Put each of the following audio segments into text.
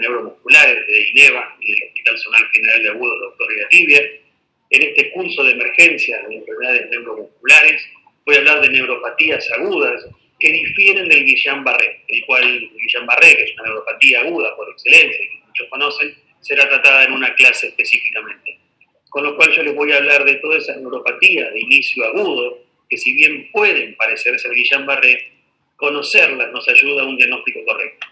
neuromusculares de INEVA y del Hospital Zonal General de Agudos, Dr. Iratibia. En este curso de emergencia de enfermedades neuromusculares voy a hablar de neuropatías agudas que difieren del Guillain-Barré, el cual Guillain-Barré, que es una neuropatía aguda por excelencia y que muchos conocen, será tratada en una clase específicamente. Con lo cual yo les voy a hablar de todas esas neuropatías de inicio agudo, que si bien pueden parecerse al Guillain-Barré, conocerlas nos ayuda a un diagnóstico correcto.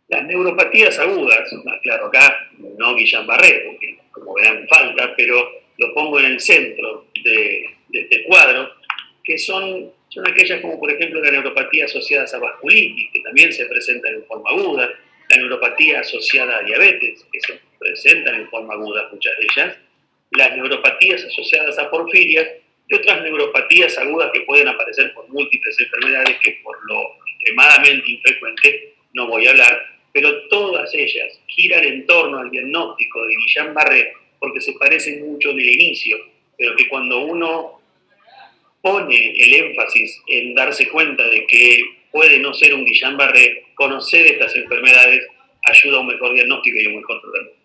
Las neuropatías agudas, claro, acá no Guillain-Barré, porque como verán falta, pero lo pongo en el centro de este cuadro, que son aquellas como por ejemplo la neuropatía asociada a vasculitis, que también se presentan en forma aguda, la neuropatía asociada a diabetes, que se presentan en forma aguda muchas de ellas, las neuropatías asociadas a porfirias y otras neuropatías agudas que pueden aparecer por múltiples enfermedades que por lo extremadamente infrecuente no voy a hablar, pero todas ellas giran en torno al diagnóstico de Guillain-Barré porque se parecen mucho en el inicio, pero que cuando uno pone el énfasis en darse cuenta de que puede no ser un Guillain-Barré, conocer estas enfermedades ayuda a un mejor diagnóstico y un mejor tratamiento.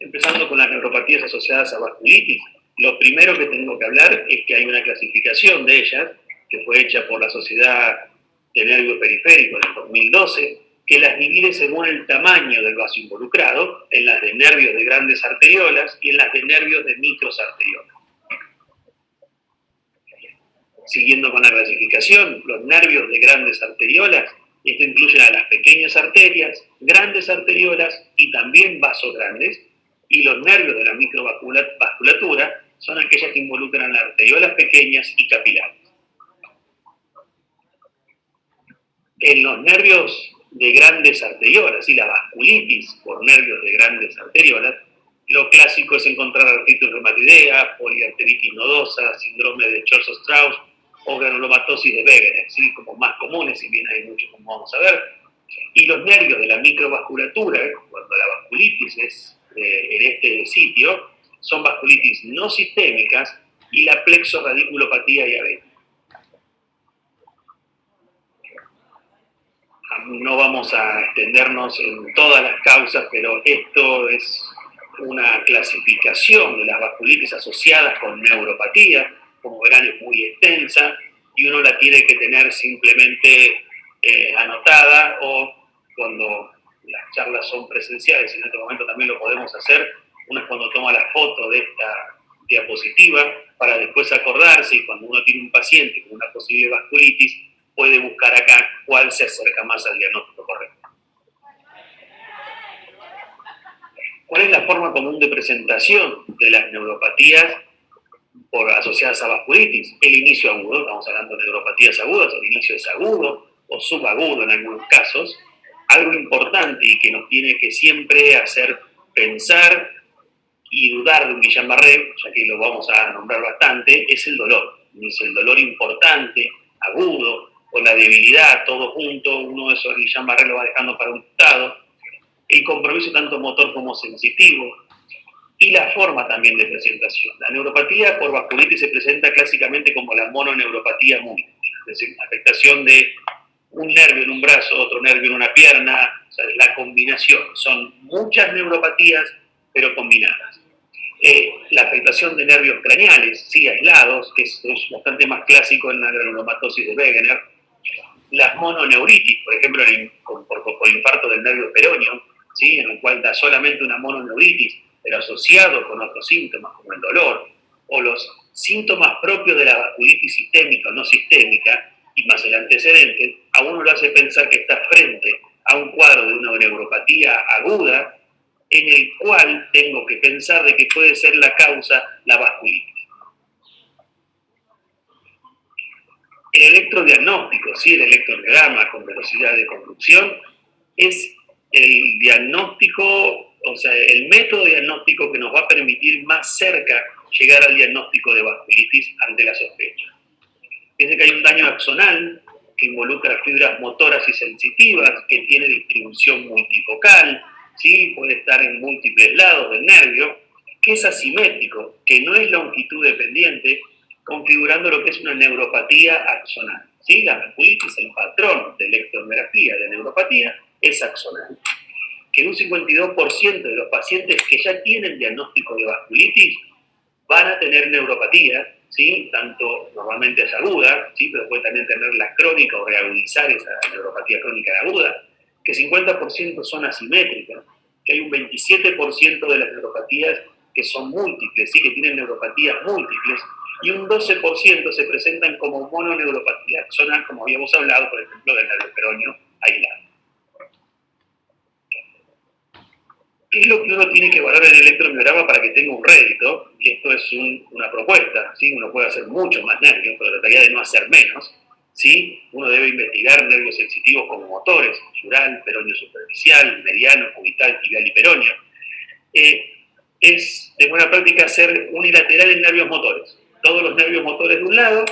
Empezando con las neuropatías asociadas a vasculitis, lo primero que tengo que hablar es que hay una clasificación de ellas, que fue hecha por la Sociedad de Nervio Periférico en el 2012, que las divide según el tamaño del vaso involucrado, en las de nervios de grandes arteriolas y en las de nervios de micros arteriolas. Siguiendo con la clasificación, los nervios de grandes arteriolas, esto incluye a las pequeñas arterias, grandes arteriolas y también vasos grandes, y los nervios de la microvasculatura son aquellas que involucran las arteriolas pequeñas y capilares. En los nervios de grandes arteriolas y la vasculitis por nervios de grandes arteriolas, lo clásico es encontrar artritis reumatoidea, poliarteritis nodosa, síndrome de Church-Strauss o granulomatosis de Wegener, ¿sí? Como más comunes, si bien hay muchos como vamos a ver. Y los nervios de la microvasculatura, cuando la vasculitis es en este sitio, son vasculitis no sistémicas y la plexoradiculopatía diabética. No vamos a extendernos en todas las causas, pero esto es una clasificación de las vasculitis asociadas con neuropatía, como verán es muy extensa y uno la tiene que tener simplemente anotada o cuando las charlas son presenciales, y en este momento también lo podemos hacer, uno es cuando toma la foto de esta diapositiva para después acordarse y cuando uno tiene un paciente con una posible vasculitis puede buscar acá cuál se acerca más al diagnóstico correcto. ¿Cuál es la forma común de presentación de las neuropatías asociadas a vasculitis? El inicio agudo, estamos hablando de neuropatías agudas, el inicio es agudo o subagudo en algunos casos. Algo importante y que nos tiene que siempre hacer pensar y dudar de un Guillain-Barré, ya que lo vamos a nombrar bastante, es el dolor. Es el dolor importante, agudo, o la debilidad, todo junto, uno de esos Guillain-Barré lo va dejando para un lado. El compromiso tanto motor como sensitivo, y la forma también de presentación. La neuropatía por vasculitis se presenta clásicamente como la mononeuropatía múltiple, es decir, afectación de un nervio en un brazo, otro nervio en una pierna, o sea, la combinación. Son muchas neuropatías, pero combinadas. La afectación de nervios craneales, sí, aislados, que es bastante más clásico en la granulomatosis de Wegener. Las mononeuritis, por ejemplo, por infarto del nervio peroneo, ¿sí? En el cual da solamente una mononeuritis, pero asociado con otros síntomas como el dolor, o los síntomas propios de la vasculitis sistémica o no sistémica, y más el antecedente, a uno lo hace pensar que está frente a un cuadro de una neuropatía aguda, en el cual tengo que pensar de que puede ser la causa la vasculitis. El electrodiagnóstico, ¿sí? El electrocardiograma con velocidad de conducción, es el diagnóstico, o sea, el método diagnóstico que nos va a permitir más cerca llegar al diagnóstico de vasculitis ante la sospecha. Fíjense que hay un daño axonal que involucra fibras motoras y sensitivas, que tiene distribución multifocal, ¿sí? Puede estar en múltiples lados del nervio, que es asimétrico, que no es longitud dependiente, configurando lo que es una neuropatía axonal. ¿Sí? La vasculitis, el patrón de electromiografía de neuropatía, es axonal. Que un 52% de los pacientes que ya tienen diagnóstico de vasculitis van a tener neuropatía, ¿sí? Tanto normalmente es aguda, ¿sí? Pero puede también tenerla crónica o reagudizar esa neuropatía crónica aguda, que 50% son asimétricas, que hay un 27% de las neuropatías que son múltiples, ¿sí? Que tienen neuropatías múltiples, y un 12% se presentan como mononeuropatía axonal, como habíamos hablado, por ejemplo, del nervio peroneo aislado. ¿Qué es lo que uno tiene que evaluar en el electromiograma para que tenga un rédito? Y esto es una propuesta, ¿sí? Uno puede hacer mucho más nervios, pero trataría de no hacer menos, ¿sí? Uno debe investigar nervios sensitivos como motores, sural, peroneo superficial, mediano, cubital, tibial y peroneo. Es de buena práctica hacer unilateral en nervios motores. Todos los nervios motores de un lado,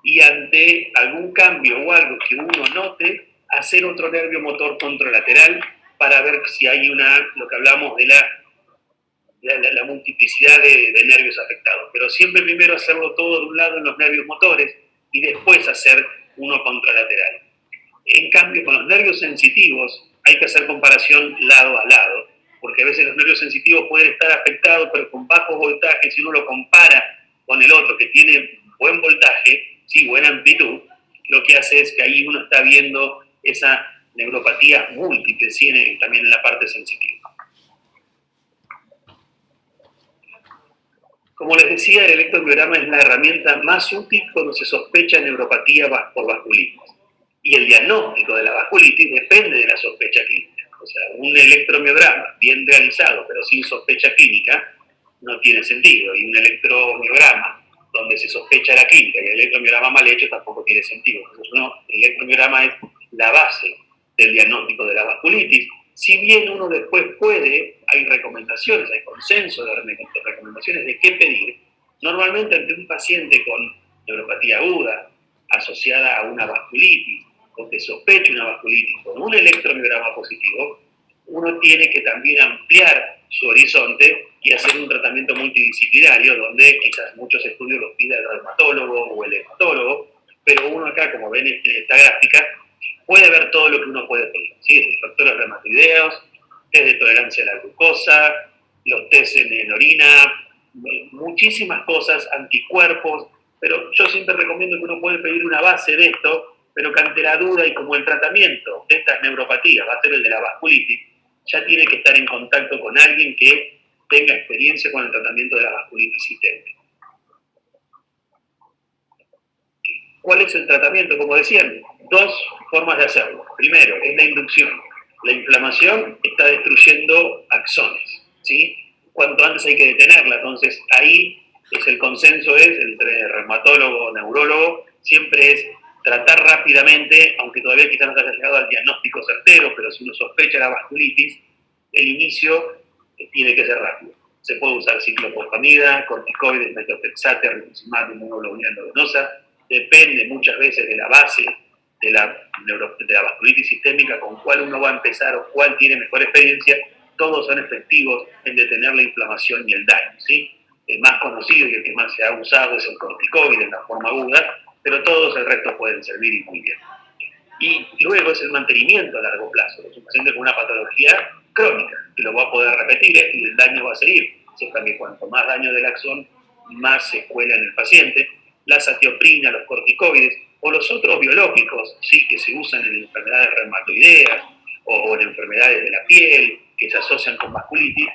y ante algún cambio o algo que uno note, hacer otro nervio motor contralateral para ver si hay lo que hablamos de la multiplicidad de nervios afectados. Pero siempre primero hacerlo todo de un lado en los nervios motores y después hacer uno contralateral. En cambio, con los nervios sensitivos hay que hacer comparación lado a lado, porque a veces los nervios sensitivos pueden estar afectados, pero con bajos voltajes. Si uno lo compara con el otro que tiene buen voltaje, ¿sí? Buena amplitud, lo que hace es que ahí uno está viendo esa neuropatía múltiple, ¿sí? También en la parte sensitiva. Como les decía, el electromiograma es la herramienta más útil cuando se sospecha neuropatía por vasculitis. Y el diagnóstico de la vasculitis depende de la sospecha clínica. O sea, un electromiograma bien realizado, pero sin sospecha clínica, no tiene sentido. Y un electromiograma donde se sospecha la clínica y el electromiograma mal hecho tampoco tiene sentido. Entonces, el electromiograma es la base del diagnóstico de la vasculitis. Si bien uno después hay recomendaciones, hay consenso de recomendaciones de qué pedir, normalmente ante un paciente con neuropatía aguda asociada a una vasculitis o que sospeche una vasculitis con un electromiograma positivo, uno tiene que también ampliar su horizonte y hacer un tratamiento multidisciplinario donde quizás muchos estudios los pida el reumatólogo o el hematólogo, pero uno acá, como ven en esta gráfica, puede ver todo lo que uno puede pedir, ¿sí? Desde factores reumatoideos, test de tolerancia a la glucosa, los test en orina, muchísimas cosas, anticuerpos, pero yo siempre recomiendo que uno puede pedir una base de esto, pero que ante la duda y como el tratamiento de estas neuropatías va a ser el de la vasculitis, ya tiene que estar en contacto con alguien que tenga experiencia con el tratamiento de la vasculitis sistémica. ¿Cuál es el tratamiento? Como decían, dos formas de hacerlo. Primero, es la inducción. La inflamación está destruyendo axones, ¿sí? Cuanto antes hay que detenerla. Entonces, ahí el consenso entre reumatólogo o neurólogo, siempre es tratar rápidamente, aunque todavía quizás no se haya llegado al diagnóstico certero, pero si uno sospecha la vasculitis, el inicio tiene que ser rápido. Se puede usar ciclophosphamida, corticoides, metotrexate, rituximab, inmunoglobulina endovenosa. Depende muchas veces de la base de la vasculitis sistémica con cuál uno va a empezar o cuál tiene mejor experiencia. Todos son efectivos en detener la inflamación y el daño, ¿sí? El más conocido y el que más se ha usado es el corticoide en la forma aguda, pero todos el resto pueden servir y muy bien. Y luego es el mantenimiento a largo plazo. Es un paciente con una patología crónica, que lo va a poder repetir y el daño va a seguir. Sepan que cuanto más daño del axón, más secuela en el paciente. La satioprina, los corticoides o los otros biológicos, ¿sí? Que se usan en enfermedades reumatoideas o en enfermedades de la piel que se asocian con vasculitis,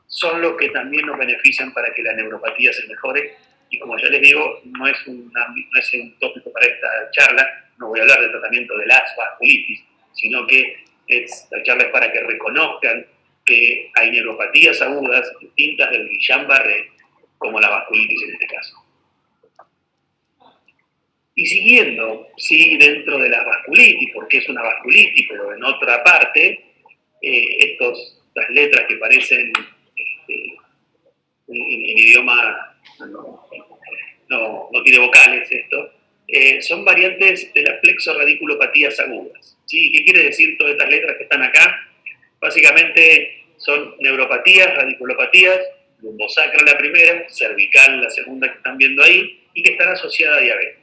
son los que también nos benefician para que la neuropatía se mejore. Y como ya les digo, no es un tópico para esta charla, no voy a hablar del tratamiento de las vasculitis, sino que la charla es para que reconozcan que hay neuropatías agudas distintas del Guillain-Barré, como la vasculitis en este caso. Y siguiendo, sí, dentro de la vasculitis, porque es una vasculitis, pero en otra parte, estas letras que parecen en idioma, no tiene vocales esto, son variantes de las plexoradiculopatías agudas, ¿sí? ¿Qué quiere decir todas estas letras que están acá? Básicamente son neuropatías, radiculopatías lumbosacra la primera, cervical la segunda que están viendo ahí, y que están asociadas a diabetes.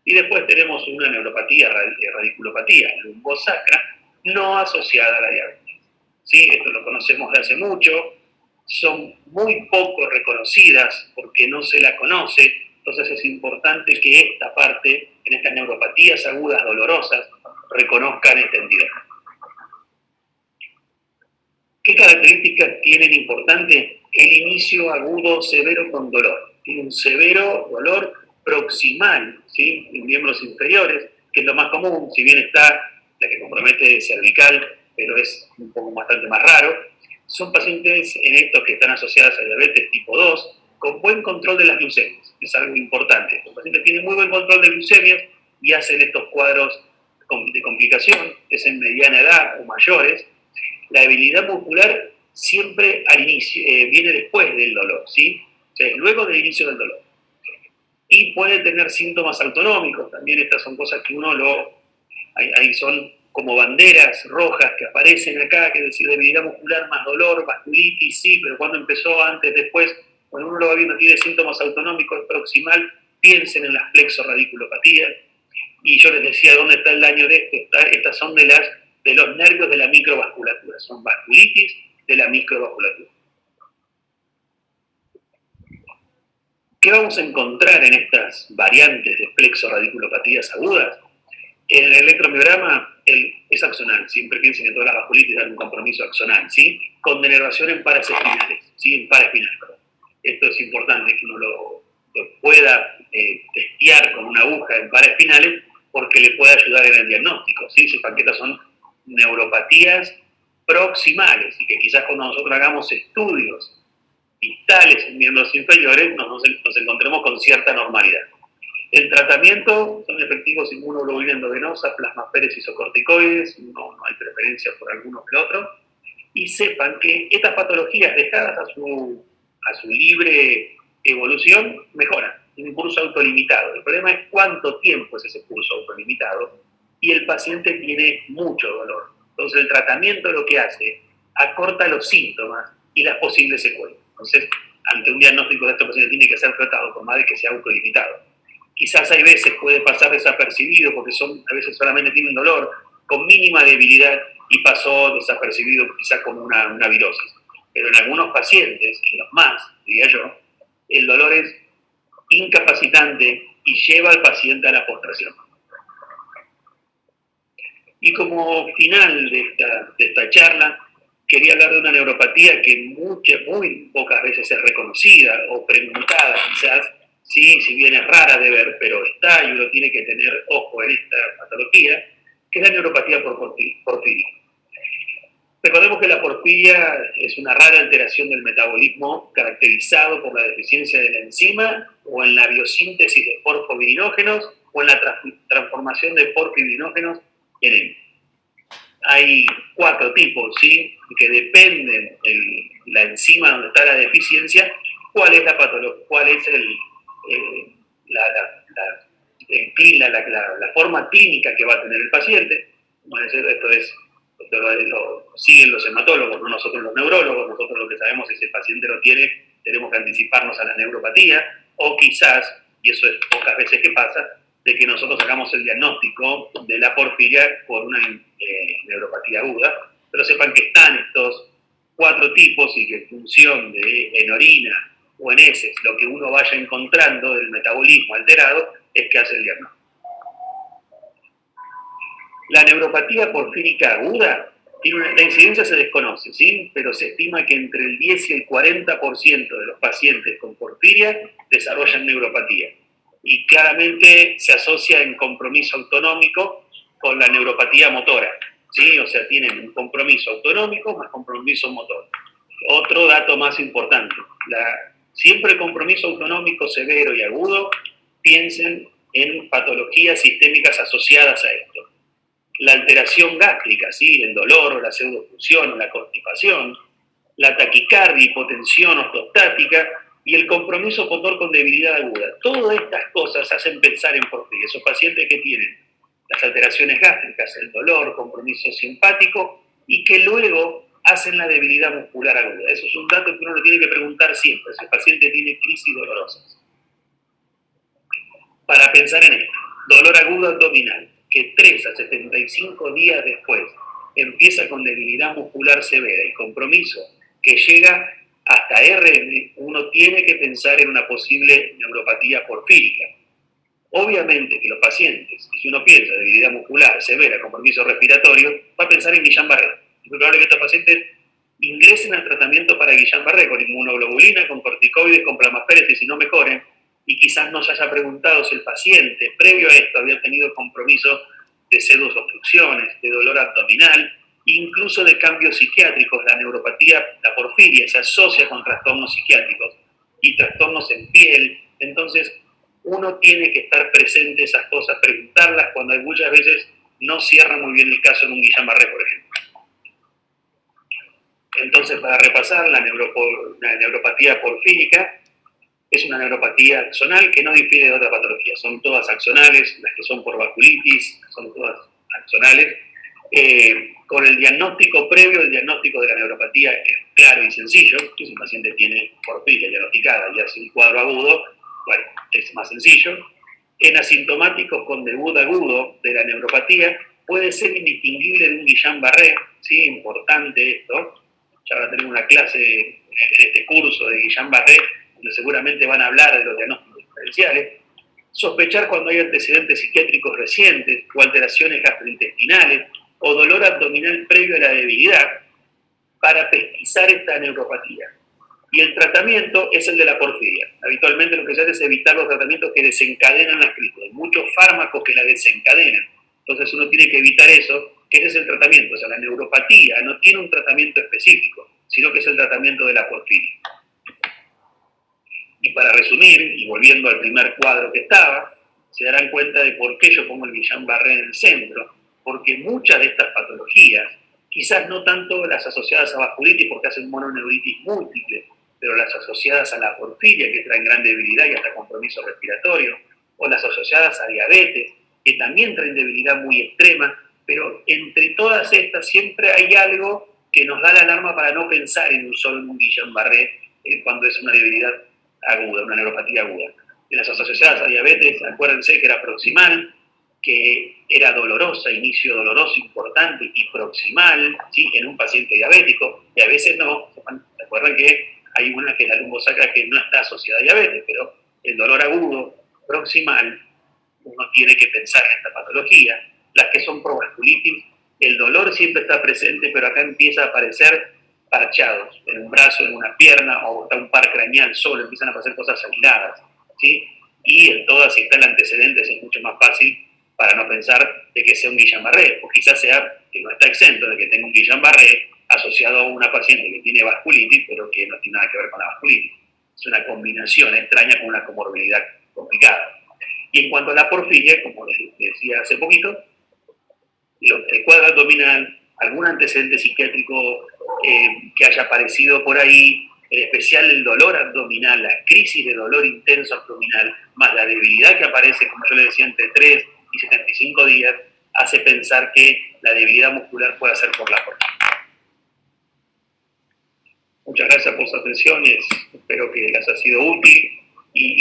Y después tenemos una neuropatía, radiculopatía lumbosacra, no asociada a la diabetes. ¿Sí? Esto lo conocemos de hace mucho, son muy poco reconocidas porque no se la conoce, entonces es importante que esta parte, en estas neuropatías agudas dolorosas, reconozcan esta entidad. ¿Qué características tienen importante? El inicio agudo severo con dolor. Tiene un severo dolor proximal, ¿sí? En miembros inferiores, que es lo más común, si bien está la que compromete cervical, pero es un poco bastante más raro. Son pacientes en estos que están asociados a diabetes tipo 2, con buen control de las glucemias. Es algo importante. Los pacientes tienen muy buen control de glucemias y hacen estos cuadros de complicación, es en mediana edad o mayores. La debilidad muscular siempre al inicio, viene después del dolor, ¿sí? O sea, es luego del inicio del dolor. Y puede tener síntomas autonómicos, también estas son cosas que uno ahí son como banderas rojas que aparecen acá, que es decir, debilidad muscular más dolor, vasculitis, sí, pero cuando empezó, antes, después, cuando uno lo va viendo, tiene síntomas autonómicos, proximal, piensen en las flexorradiculopatías. Y yo les decía, ¿dónde está el daño de esto? Estas son de los nervios de la microvasculatura, son vasculitis de la microvasculatura. ¿Qué vamos a encontrar en estas variantes de flexorradiculopatías agudas? En el electromiograma es axonal, siempre piensen que todas las vasculitis dan un compromiso axonal, ¿sí? Con denervación en pares espinales, ¿sí? En paraespinal. Esto es importante que uno lo pueda testear con una aguja en paraespinales porque le puede ayudar en el diagnóstico, ¿sí? Sepan que estas son neuropatías proximales y que quizás cuando nosotros hagamos estudios distales en miembros inferiores nos encontremos con cierta normalidad. El tratamiento son efectivos inmunoglobulina endovenosa, plasmaféresis o corticoides, no hay preferencia por alguno que el otro, y sepan que estas patologías dejadas a su libre evolución mejoran, un curso autolimitado. El problema es cuánto tiempo es ese curso autolimitado y el paciente tiene mucho dolor. Entonces el tratamiento lo que hace, acorta los síntomas y las posibles secuelas. Entonces, ante un diagnóstico de estos pacientes tiene que ser tratado por más de que sea autolimitado. Quizás hay veces puede pasar desapercibido porque a veces solamente tienen dolor con mínima debilidad y pasó desapercibido quizás como una virosis. Pero en algunos pacientes, en los más, diría yo, el dolor es incapacitante y lleva al paciente a la postración. Y como final de esta charla, quería hablar de una neuropatía que muy pocas veces es reconocida o preguntada quizás, sí, si bien es rara de ver, pero está y uno tiene que tener ojo en esta patología, que es la neuropatía por porfiria. Recordemos que la porfiria es una rara alteración del metabolismo caracterizado por la deficiencia de la enzima o en la biosíntesis de porfovirinógenos o en la transformación de porfirinógenos en M. Hay 4 tipos, ¿sí? Que dependen de la enzima donde está la deficiencia, cuál es la patología, cuál es la forma clínica que va a tener el paciente. Bueno, esto lo siguen los hematólogos, no nosotros los neurólogos. Nosotros lo que sabemos es que si el paciente lo tiene, tenemos que anticiparnos a la neuropatía, o quizás, y eso es pocas veces que pasa, de que nosotros hagamos el diagnóstico de la porfiria por una neuropatía aguda, pero sepan que están estos 4 tipos y que en función de en orina o en heces, lo que uno vaya encontrando del metabolismo alterado, es que hace el diagnóstico. La neuropatía porfírica aguda, la incidencia se desconoce, ¿sí? Pero se estima que entre el 10 y el 40% de los pacientes con porfiria desarrollan neuropatía. Y claramente se asocia en compromiso autonómico con la neuropatía motora, ¿sí? O sea, tienen un compromiso autonómico más compromiso motor. Otro dato más importante, siempre compromiso autonómico severo y agudo, piensen en patologías sistémicas asociadas a esto. La alteración gástrica, ¿sí? El dolor o la pseudofusión o la constipación, la taquicardia, hipotensión ortostática y el compromiso motor con debilidad aguda. Todas estas cosas hacen pensar en porfiria. Esos pacientes que tienen las alteraciones gástricas, el dolor, compromiso simpático y que luego hacen la debilidad muscular aguda. Eso es un dato que uno le tiene que preguntar siempre, si el paciente tiene crisis dolorosas. Para pensar en esto, dolor agudo abdominal, que 3 a 75 días después empieza con debilidad muscular severa y compromiso que llega hasta RM, uno tiene que pensar en una posible neuropatía porfírica. Obviamente que los pacientes, si uno piensa en debilidad muscular severa, compromiso respiratorio, va a pensar en Guillain-Barré. Es probable que estos pacientes ingresen al tratamiento para Guillain-Barré con inmunoglobulina, con corticoides, con plasmaférez, y si no mejoren, y quizás no se haya preguntado si el paciente previo a esto había tenido compromiso de pseudoobstrucciones, de dolor abdominal, incluso de cambios psiquiátricos. La neuropatía, la porfiria, se asocia con trastornos psiquiátricos y trastornos en piel. Entonces, uno tiene que estar presente esas cosas, preguntarlas cuando hay muchas veces no cierra muy bien el caso en un Guillain-Barré, por ejemplo. Entonces, para repasar, la neuropatía porfírica es una neuropatía axonal que no difiere de otras patologías. Son todas axonales, las que son por vasculitis, son todas axonales. Con el diagnóstico previo, el diagnóstico de la neuropatía es claro y sencillo. Si un paciente tiene porfiria diagnosticada y hace un cuadro agudo, bueno, es más sencillo. En asintomáticos con debut agudo de la neuropatía puede ser indistinguible de un Guillain-Barré, ¿sí? Importante esto. Ya ahora tenemos una clase en este curso de Guillain-Barré, donde seguramente van a hablar de los diagnósticos diferenciales. Sospechar cuando hay antecedentes psiquiátricos recientes o alteraciones gastrointestinales o dolor abdominal previo a la debilidad para pesquisar esta neuropatía. Y el tratamiento es el de la porfiria. Habitualmente lo que se hace es evitar los tratamientos que desencadenan la crisis. Hay muchos fármacos que la desencadenan. Entonces uno tiene que evitar eso, que ese es el tratamiento. O sea, la neuropatía no tiene un tratamiento específico, sino que es el tratamiento de la porfiria. Y para resumir, y volviendo al primer cuadro que estaba, se darán cuenta de por qué yo pongo el Guillain-Barré en el centro, porque muchas de estas patologías, quizás no tanto las asociadas a vasculitis porque hacen mononeuritis múltiple, pero las asociadas a la porfiria, que traen gran debilidad y hasta compromiso respiratorio, o las asociadas a diabetes, que también traen debilidad muy extrema, pero entre todas estas siempre hay algo que nos da la alarma para no pensar en un Guillain-Barré cuando es una debilidad aguda, una neuropatía aguda. En las asociadas a diabetes, acuérdense que era proximal, que era dolorosa, inicio doloroso importante y proximal, ¿sí? En un paciente diabético, y a veces no. Recuerden que hay una que es la lumbosacra que no está asociada a diabetes, pero el dolor agudo, proximal, uno tiene que pensar en esta patología. Las que son provasculitis, el dolor siempre está presente, pero acá empieza a aparecer parchados, en un brazo, en una pierna, o está un par craneal solo, empiezan a aparecer cosas aisladas, ¿sí? Y en todas, si está el antecedente, es mucho más fácil para no pensar de que sea un Guillain-Barré, o quizás sea que no está exento de que tenga un Guillain-Barré asociado a una paciente que tiene vasculitis, pero que no tiene nada que ver con la vasculitis. Es una combinación extraña con una comorbilidad complicada. Y en cuanto a la porfiria, como les decía hace poquito, el cuadro abdominal, algún antecedente psiquiátrico que haya aparecido por ahí, en especial el dolor abdominal, la crisis de dolor intenso abdominal, más la debilidad que aparece, como yo le decía, entre 3 y 75 días, hace pensar que la debilidad muscular puede ser por la porfiria. Muchas gracias por su atención y espero que les haya sido útil. Y